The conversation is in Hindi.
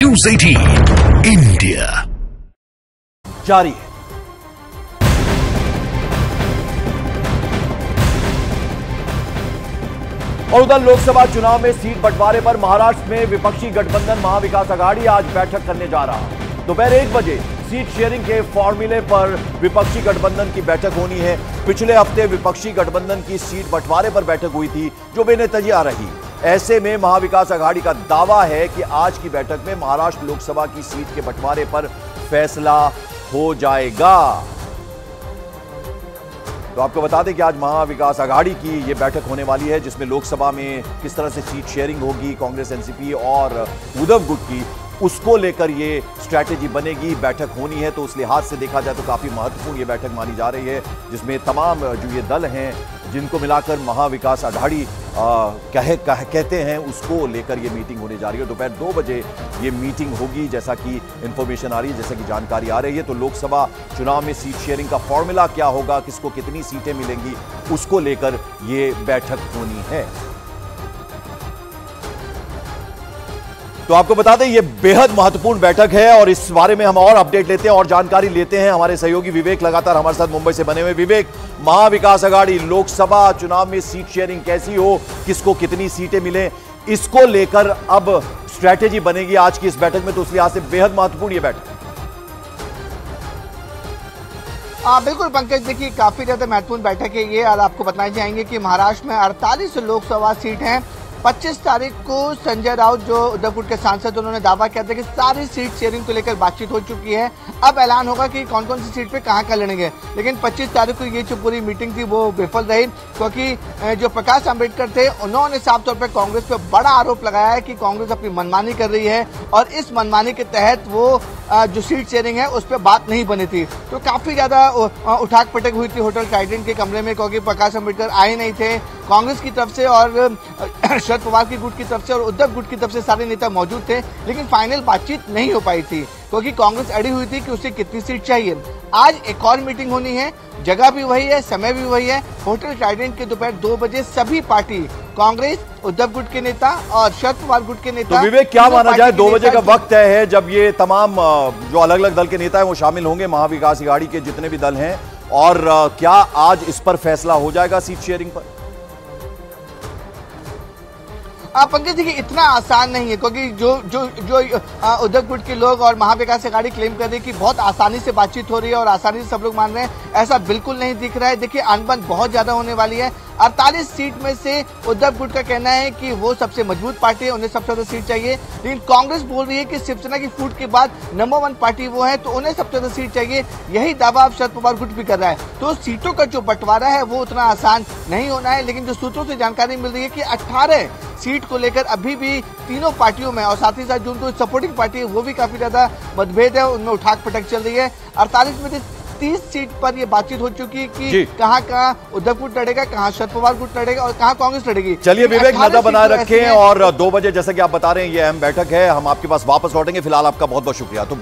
न्यूज़ 18 इंडिया जारी है। और उधर लोकसभा चुनाव में सीट बंटवारे पर महाराष्ट्र में विपक्षी गठबंधन महाविकास आघाड़ी आज बैठक करने जा रहा। दोपहर 1 बजे सीट शेयरिंग के फॉर्मूले पर विपक्षी गठबंधन की बैठक होनी है। पिछले हफ्ते विपक्षी गठबंधन की सीट बंटवारे पर बैठक हुई थी जो बेनतीजा रही। ऐसे में महाविकास आघाड़ी का दावा है कि आज की बैठक में महाराष्ट्र लोकसभा की सीट के बंटवारे पर फैसला हो जाएगा। तो आपको बता दें कि आज महाविकास आघाड़ी की यह बैठक होने वाली है जिसमें लोकसभा में किस तरह से सीट शेयरिंग होगी कांग्रेस, एनसीपी और उद्धव गुट की, उसको लेकर ये स्ट्रैटेजी बनेगी, बैठक होनी है। तो उस लिहाज से देखा जाए तो काफी महत्वपूर्ण ये बैठक मानी जा रही है जिसमें तमाम जो ये दल हैं जिनको मिलाकर महाविकास आघाड़ी कहते हैं उसको लेकर ये मीटिंग होने जा रही है। दोपहर 2 बजे ये मीटिंग होगी जैसा कि इंफॉर्मेशन आ रही है, जैसा कि जानकारी आ रही है। तो लोकसभा चुनाव में सीट शेयरिंग का फॉर्मूला क्या होगा, किसको कितनी सीटें मिलेंगी, उसको लेकर ये बैठक होनी है। तो आपको बता दें ये बेहद महत्वपूर्ण बैठक है और इस बारे में हम और अपडेट लेते हैं और जानकारी लेते हैं। हमारे सहयोगी विवेक लगातार हमारे साथ मुंबई से बने हुए। विवेक, महाविकास आघाड़ी लोकसभा चुनाव में सीट शेयरिंग कैसी हो, किसको कितनी सीटें मिले, इसको लेकर अब स्ट्रैटेजी बनेगी आज की इस बैठक में। तो उस लिहाज से बेहद महत्वपूर्ण ये बैठक। बिल्कुल पंकज, देखिए काफी ज्यादा महत्वपूर्ण बैठक है ये। और आपको बताना चाहेंगे कि महाराष्ट्र में 48 लोकसभा सीट हैं। 25 तारीख को संजय राउत जो उद्धव गुट के सांसद, उन्होंने दावा किया था कि सारी सीट शेयरिंग को लेकर बातचीत हो चुकी है। अब ऐलान होगा कि कौन कौन सी सीट पे कहां लड़ेंगे। लेकिन 25 तारीख को ये जो पूरी मीटिंग थी वो विफल रही क्योंकि जो प्रकाश आंबेडकर थे उन्होंने साफ तौर पर कांग्रेस पे बड़ा आरोप लगाया है कि कांग्रेस अपनी मनमानी कर रही है और इस मनमानी के तहत वो जो सीट शेयरिंग है उस पर बात नहीं बनी थी। तो काफी ज्यादा उठाक पटक हुई थी होटल ट्राइडेंट के कमरे में क्योंकि प्रकाश आंबेडकर आए नहीं थे। कांग्रेस की तरफ से और शरद पवार की गुट की तरफ से और उद्धव गुट की तरफ से सारे नेता मौजूद थे, लेकिन फाइनल बातचीत नहीं हो पाई थी क्योंकि कांग्रेस अड़ी हुई थी कि उसे कितनी सीट चाहिए। आज एक और मीटिंग होनी है, जगह भी वही है, समय भी वही है। होटल ट्राइडेंट के दोपहर 2 बजे सभी पार्टी, कांग्रेस, उद्धव गुट के नेता और शरद पवार गुट के नेता। तो विवेक, क्या माना जाए 2 बजे का वक्त है जब ये तमाम जो अलग अलग दल के नेता हैं वो शामिल होंगे, महाविकास आघाड़ी के जितने भी दल हैं, और क्या आज इस पर फैसला हो जाएगा सीट शेयरिंग पर? पंकज देखिए इतना आसान नहीं है क्योंकि जो उद्धव गुट के लोग और महाविकास आघाड़ी क्लेम कर रही है कि बहुत आसानी से बातचीत हो रही है और आसानी से सब लोग मान रहे हैं, ऐसा बिल्कुल नहीं दिख रहा है। देखिए अनबन बहुत ज्यादा होने वाली है। 48 सीट में से उद्धव गुट का कहना है कि वो सबसे मजबूत पार्टी है, उन्हें सबसे ज्यादा सीट चाहिए। लेकिन कांग्रेस बोल रही है कि शिवसेना की फूट के बाद नंबर 1 पार्टी वो है, तो उन्हें सबसे ज्यादा सीट चाहिए। यही दावा अब शरद पवार गुट भी कर रहा है। तो सीटों का जो बंटवारा है वो उतना आसान नहीं होना है। लेकिन जो सूत्रों से जानकारी मिल रही है कि 18 सीट को लेकर अभी भी तीनों पार्टियों में और साथ ही साथ जो सपोर्टिंग पार्टी है वो भी काफी ज्यादा मतभेद है, उनमें उठाक पटक चल रही है। 48 में से 30 सीट पर ये बातचीत हो चुकी है कि कहां उद्धव गुट लड़ेगा, कहां शरद पवार गुट लड़ेगा और कहां कांग्रेस लड़ेगी। चलिए विवेक, नजर बनाए रखें और 2 बजे जैसा कि आप बता रहे हैं ये अहम बैठक है। हम आपके पास वापस लौटेंगे। फिलहाल आपका बहुत बहुत शुक्रिया। तो